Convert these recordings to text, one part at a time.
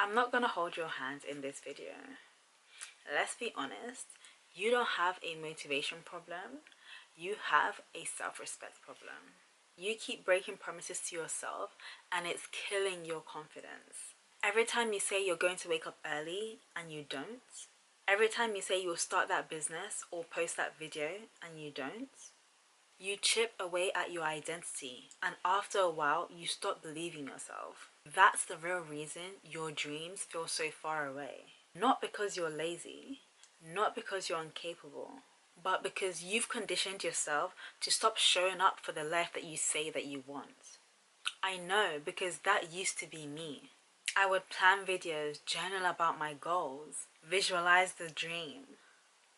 I'm not gonna hold your hand in this video. Let's be honest, you don't have a motivation problem, you have a self-respect problem. You keep breaking promises to yourself and it's killing your confidence. Every time you say you're going to wake up early and you don't. Every time you say you'll start that business or post that video and you don't. You chip away at your identity, and after a while, you stop believing yourself. That's the real reason your dreams feel so far away. Not because you're lazy, not because you're incapable, but because you've conditioned yourself to stop showing up for the life that you say that you want. I know, because that used to be me. I would plan videos, journal about my goals, visualize the dream.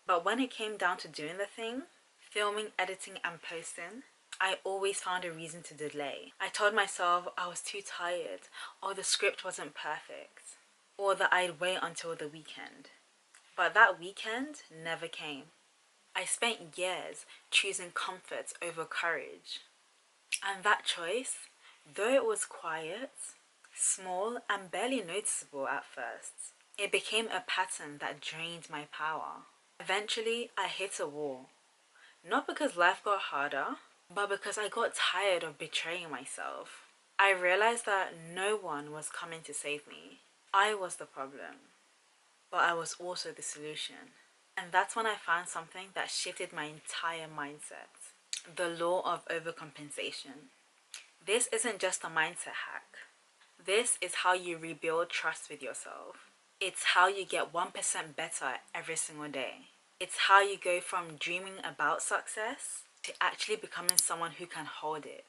But when it came down to doing the thing, filming, editing and posting, I always found a reason to delay. I told myself I was too tired, or the script wasn't perfect, or that I'd wait until the weekend. But that weekend never came. I spent years choosing comfort over courage. And that choice, though it was quiet, small and barely noticeable at first, it became a pattern that drained my power. Eventually, I hit a wall. Not because life got harder, but because I got tired of betraying myself. I realized that no one was coming to save me. I was the problem, but I was also the solution. And that's when I found something that shifted my entire mindset. The law of overcompensation. This isn't just a mindset hack. This is how you rebuild trust with yourself. It's how you get 1% better every single day. It's how you go from dreaming about success to actually becoming someone who can hold it.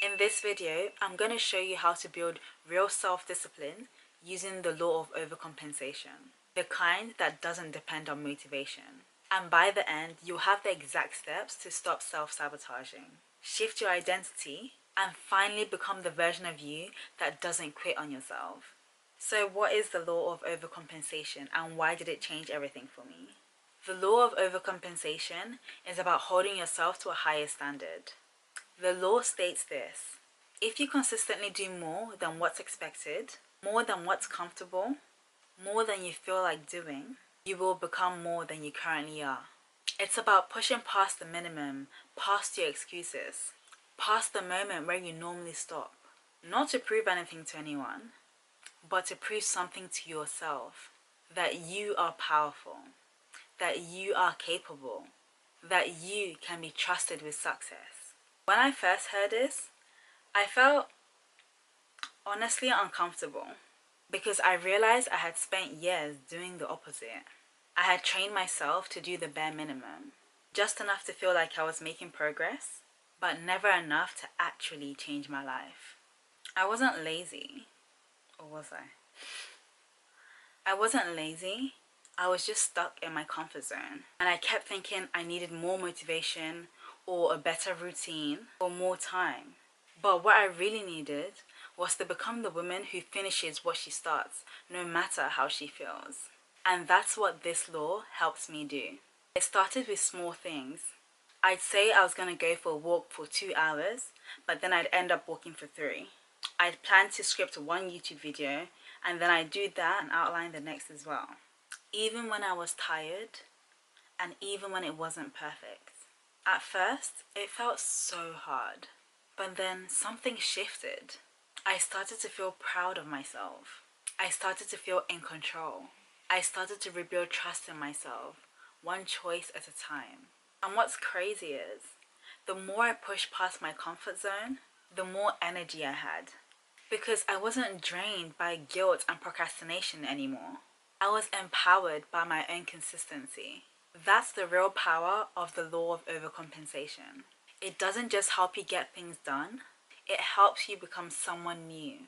In this video, I'm going to show you how to build real self-discipline using the law of overcompensation. The kind that doesn't depend on motivation. And by the end, you'll have the exact steps to stop self-sabotaging. Shift your identity and finally become the version of you that doesn't quit on yourself. So what is the law of overcompensation and why did it change everything for me? The law of overcompensation is about holding yourself to a higher standard. The law states this: if you consistently do more than what's expected, more than what's comfortable, more than you feel like doing, you will become more than you currently are. It's about pushing past the minimum, past your excuses, past the moment where you normally stop. Not to prove anything to anyone, but to prove something to yourself. That you are powerful. That you are capable, that you can be trusted with success. When I first heard this, I felt honestly uncomfortable because I realized I had spent years doing the opposite. I had trained myself to do the bare minimum, just enough to feel like I was making progress, but never enough to actually change my life. I wasn't lazy, or was I? I wasn't lazy. I was just stuck in my comfort zone, and I kept thinking I needed more motivation or a better routine or more time. But what I really needed was to become the woman who finishes what she starts, no matter how she feels. And that's what this law helps me do. It started with small things. I'd say I was going to go for a walk for 2 hours, but then I'd end up walking for 3. I'd plan to script one YouTube video, and then I'd do that and outline the next as well. Even when I was tired, and even when it wasn't perfect. At first, it felt so hard. But then something shifted. I started to feel proud of myself. I started to feel in control. I started to rebuild trust in myself, one choice at a time. And what's crazy is, the more I pushed past my comfort zone, the more energy I had. Because I wasn't drained by guilt and procrastination anymore. I was empowered by my own consistency. That's the real power of the law of overcompensation. It doesn't just help you get things done, it helps you become someone new.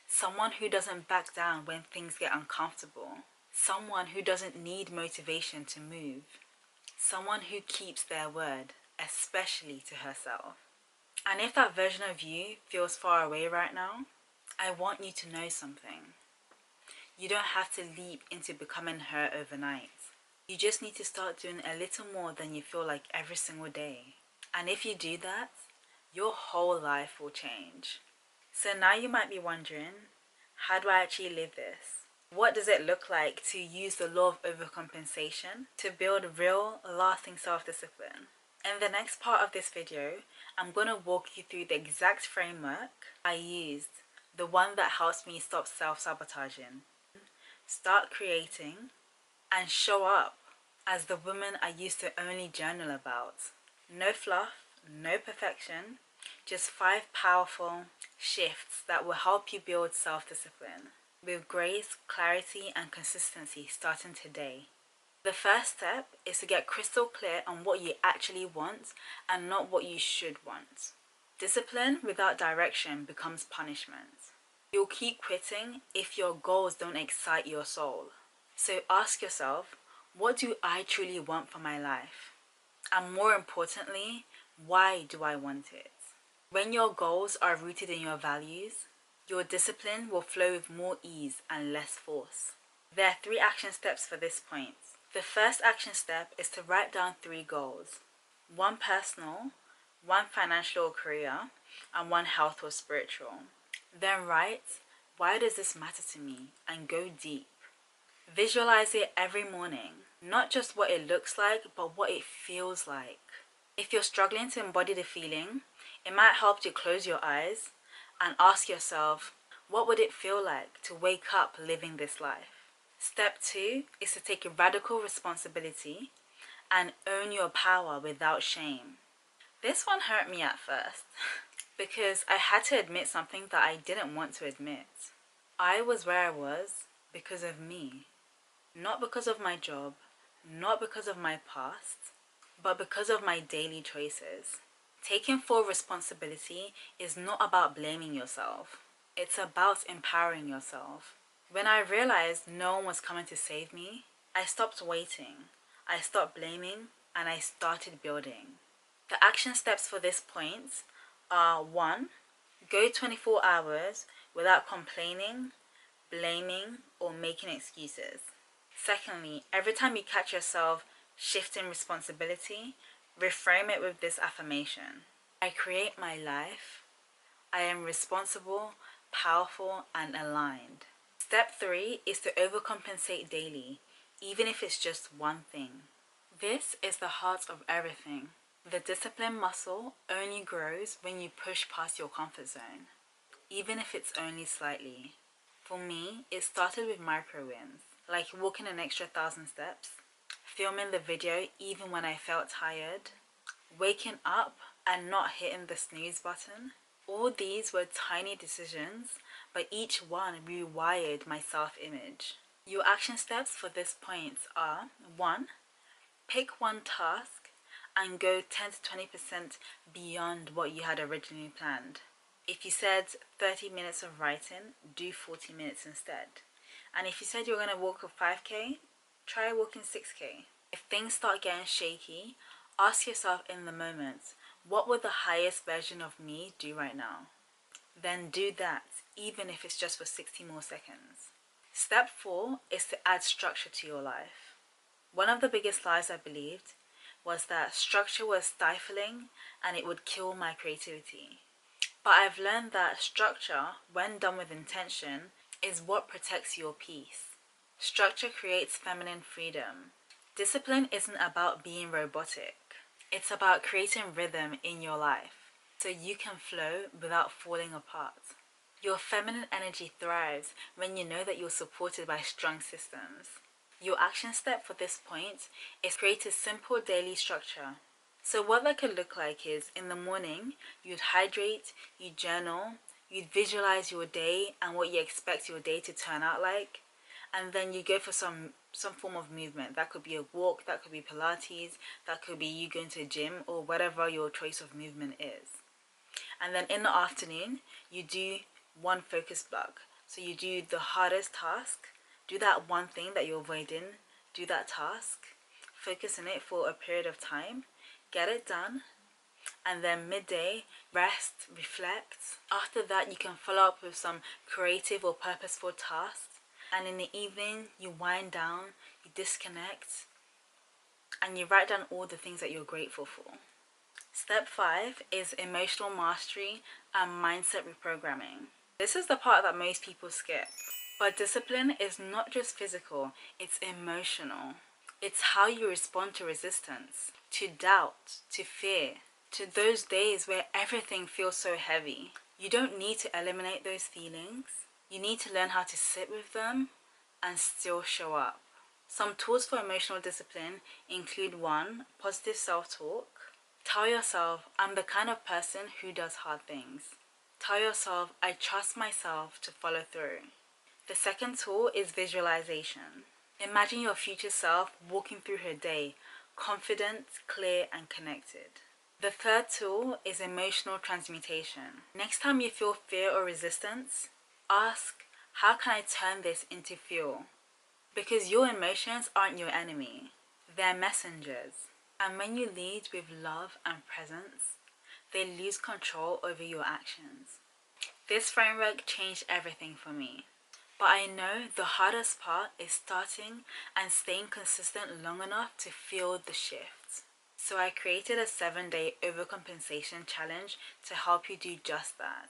Someone who doesn't back down when things get uncomfortable. Someone who doesn't need motivation to move. Someone who keeps their word, especially to herself. And if that version of you feels far away right now, I want you to know something. You don't have to leap into becoming her overnight. You just need to start doing a little more than you feel like every single day. And if you do that, your whole life will change. So now you might be wondering, how do I actually live this? What does it look like to use the law of overcompensation to build real, lasting self-discipline? In the next part of this video, I'm going to walk you through the exact framework I used, the one that helps me stop self-sabotaging, start creating, and show up as the woman I used to only journal about. No fluff, no perfection, just 5 powerful shifts that will help you build self-discipline with grace, clarity, and consistency starting today. The first step is to get crystal clear on what you actually want and not what you should want. Discipline without direction becomes punishment. You'll keep quitting if your goals don't excite your soul. So ask yourself, what do I truly want for my life? And more importantly, why do I want it? When your goals are rooted in your values, your discipline will flow with more ease and less force. There are 3 action steps for this point. The first action step is to write down 3 goals. 1 personal, 1 financial or career, and 1 health or spiritual. Then write, why does this matter to me? And go deep. Visualize it every morning. Not just what it looks like, but what it feels like. If you're struggling to embody the feeling, it might help you close your eyes and ask yourself, what would it feel like to wake up living this life? Step 2 is to take a radical responsibility and own your power without shame. This one hurt me at first because I had to admit something that I didn't want to admit. I was where I was because of me. Not because of my job, not because of my past, but because of my daily choices. Taking full responsibility is not about blaming yourself. It's about empowering yourself. When I realized no one was coming to save me, I stopped waiting. I stopped blaming and I started building. The action steps for this point are 1. Go 24 hours without complaining, blaming, or making excuses. Secondly, every time you catch yourself shifting responsibility, reframe it with this affirmation. I create my life. I am responsible, powerful, and aligned. Step 3 is to overcompensate daily, even if it's just one thing. This is the heart of everything. The discipline muscle only grows when you push past your comfort zone, even if it's only slightly. For me, it started with micro wins, like walking an extra 1,000 steps, filming the video even when I felt tired, waking up and not hitting the snooze button. All these were tiny decisions, but each one rewired my self-image. Your action steps for this point are 1. Pick one task and go 10 to 20% beyond what you had originally planned. If you said 30 minutes of writing, do 40 minutes instead. And if you said you're going to walk a 5k, try walking 6k. If things start getting shaky, ask yourself in the moment, what would the highest version of me do right now? Then do that, even if it's just for 60 more seconds. Step 4 is to add structure to your life. One of the biggest lies I believed was that structure was stifling and it would kill my creativity. But I've learned that structure, when done with intention, is what protects your peace. Structure creates feminine freedom. Discipline isn't about being robotic. It's about creating rhythm in your life so you can flow without falling apart. Your feminine energy thrives when you know that you're supported by strong systems. Your action step for this point is create a simple daily structure. So what that could look like is, in the morning, you'd hydrate, you'd journal, you'd visualize your day and what you expect your day to turn out like, and then you go for some form of movement. That could be a walk, that could be Pilates, that could be you going to a gym, or whatever your choice of movement is. And then in the afternoon, you do one focus block. So you do the hardest task, do that one thing that you're avoiding, do that task, focus on it for a period of time, get it done, and then midday, rest, reflect. After that, you can follow up with some creative or purposeful tasks, and in the evening, you wind down, you disconnect, and you write down all the things that you're grateful for. Step 5 is emotional mastery and mindset reprogramming. This is the part that most people skip. But discipline is not just physical, it's emotional. It's how you respond to resistance, to doubt, to fear, to those days where everything feels so heavy. You don't need to eliminate those feelings. You need to learn how to sit with them and still show up. Some tools for emotional discipline include 1. Positive self-talk. Tell yourself, I'm the kind of person who does hard things. Tell yourself, I trust myself to follow through. The second tool is visualization. Imagine your future self walking through her day, confident, clear, and connected. The third tool is emotional transmutation. Next time you feel fear or resistance, ask, how can I turn this into fuel? Because your emotions aren't your enemy, they're messengers. And when you lead with love and presence, they lose control over your actions. This framework changed everything for me. But I know the hardest part is starting and staying consistent long enough to feel the shift. So I created a 7-day overcompensation challenge to help you do just that.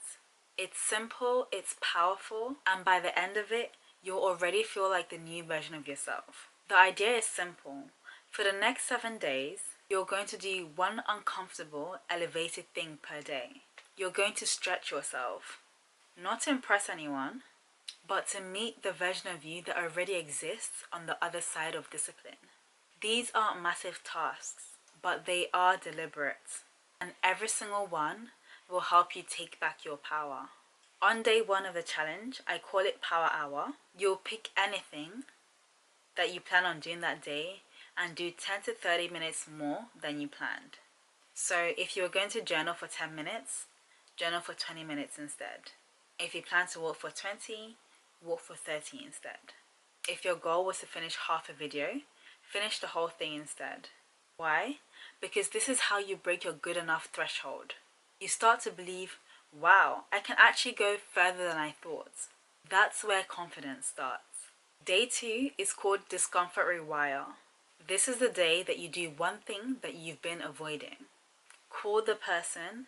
It's simple, it's powerful, and by the end of it, you'll already feel like the new version of yourself. The idea is simple. For the next 7 days, you're going to do one uncomfortable, elevated thing per day. You're going to stretch yourself, not to impress anyone, but to meet the version of you that already exists on the other side of discipline. These aren't massive tasks, but they are deliberate, and every single one will help you take back your power. On day 1 of the challenge, I call it Power Hour. You'll pick anything that you plan on doing that day and do 10 to 30 minutes more than you planned. So if you're going to journal for 10 minutes, journal for 20 minutes instead. If you plan to walk for 20, walk for 30 instead. If your goal was to finish half a video, finish the whole thing instead. Why? Because this is how you break your good enough threshold. You start to believe, wow, I can actually go further than I thought. That's where confidence starts. Day 2 is called Discomfort Rewire. This is the day that you do one thing that you've been avoiding. Call the person,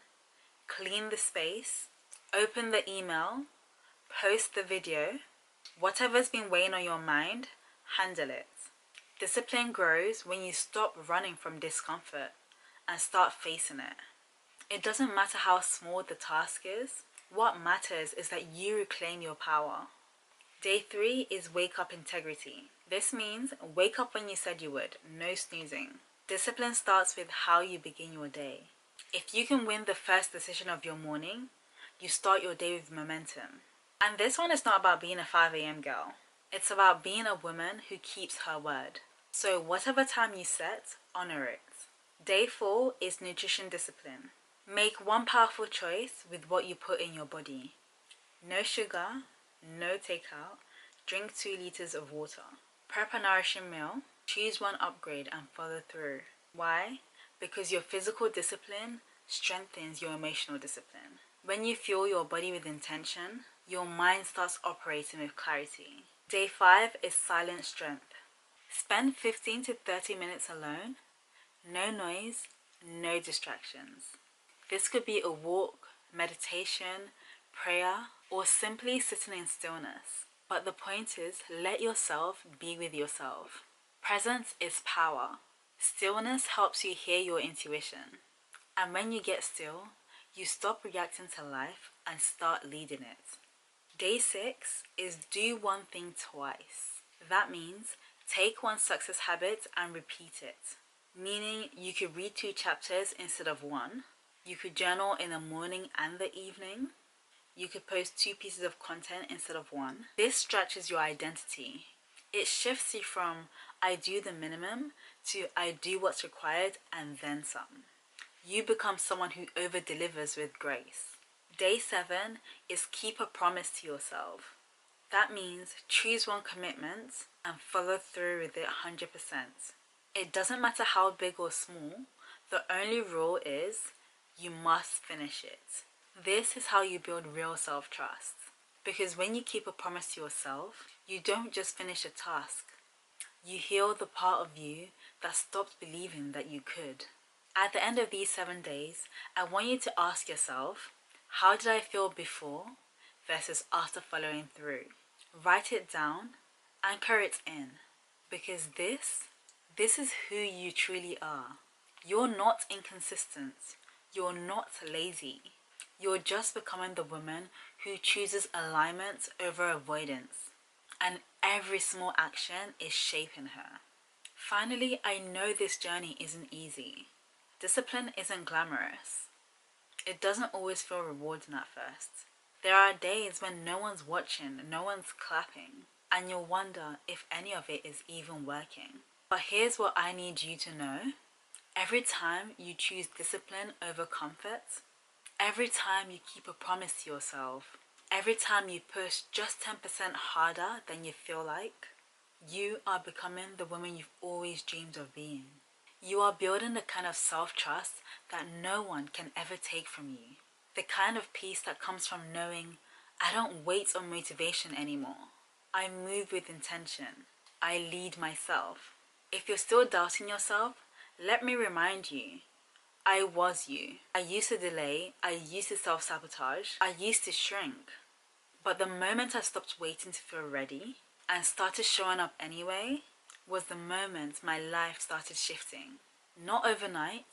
clean the space, open the email, post the video. Whatever's been weighing on your mind, handle it. Discipline grows when you stop running from discomfort and start facing it. It doesn't matter how small the task is. What matters is that you reclaim your power. Day 3 is Wake Up Integrity. This means wake up when you said you would, no snoozing. Discipline starts with how you begin your day. If you can win the first decision of your morning, you start your day with momentum. And this one is not about being a 5 a.m. girl. It's about being a woman who keeps her word. So whatever time you set, honor it. Day 4 is Nutrition Discipline. Make one powerful choice with what you put in your body. No sugar, no takeout, drink 2 liters of water. Prep a nourishing meal, choose one upgrade and follow through. Why? Because your physical discipline strengthens your emotional discipline. When you fuel your body with intention, your mind starts operating with clarity. Day 5 is Silent Strength. Spend 15 to 30 minutes alone, no noise, no distractions. This could be a walk, meditation, prayer, or simply sitting in stillness. But the point is, let yourself be with yourself. Presence is power. Stillness helps you hear your intuition. And when you get still, you stop reacting to life and start leading it. Day 6 is do one thing twice. That means take one success habit and repeat it. Meaning you could read 2 chapters instead of 1. You could journal in the morning and the evening. You could post 2 pieces of content instead of 1. This stretches your identity. It shifts you from I do the minimum to I do what's required and then some. You become someone who over-delivers with grace. Day 7 is keep a promise to yourself. That means choose one commitment and follow through with it 100%. It doesn't matter how big or small, the only rule is you must finish it. This is how you build real self-trust. Because when you keep a promise to yourself, you don't just finish a task. You heal the part of you that stopped believing that you could. At the end of these 7 days, I want you to ask yourself, how did I feel before versus after following through? Write it down, anchor it in, because this is who you truly are. You're not inconsistent. You're not lazy. You're just becoming the woman who chooses alignment over avoidance. And every small action is shaping her. Finally, I know this journey isn't easy. Discipline isn't glamorous. It doesn't always feel rewarding at first. There are days when no one's watching, no one's clapping, and you'll wonder if any of it is even working. But here's what I need you to know. Every time you choose discipline over comfort, every time you keep a promise to yourself, every time you push just 10% harder than you feel like, you are becoming the woman you've always dreamed of being. You are building the kind of self-trust that no one can ever take from you. The kind of peace that comes from knowing I don't wait on motivation anymore. I move with intention. I lead myself. If you're still doubting yourself, let me remind you, I was you. I used to delay. I used to self-sabotage. I used to shrink. But the moment I stopped waiting to feel ready and started showing up anyway, was the moment my life started shifting. Not overnight,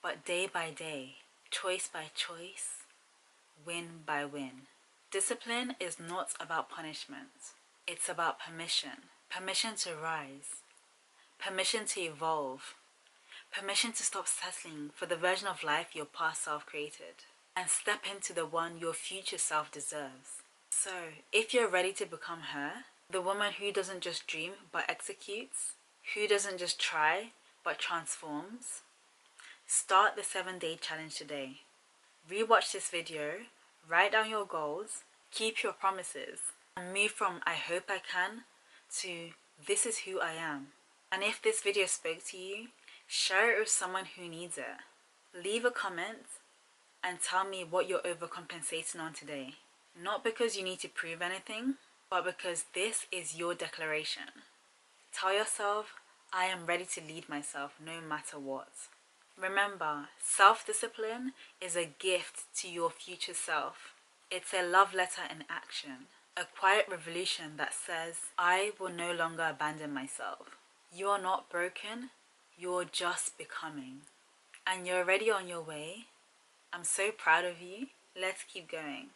but day by day, choice by choice, win by win. Discipline is not about punishment. It's about permission. Permission to rise. Permission to evolve. Permission to stop settling for the version of life your past self created and step into the one your future self deserves. So, if you're ready to become her, the woman who doesn't just dream but executes, who doesn't just try but transforms, start the 7-day challenge today. Rewatch this video, write down your goals, keep your promises, and move from I hope I can to this is who I am. And if this video spoke to you, share it with someone who needs it. Leave a comment and tell me what you're overcompensating on today. Not because you need to prove anything, but because this is your declaration. Tell yourself, I am ready to lead myself no matter what. Remember, self-discipline is a gift to your future self. It's a love letter in action. A quiet revolution that says, I will no longer abandon myself. You are not broken, you're just becoming. And you're already on your way. I'm so proud of you. Let's keep going.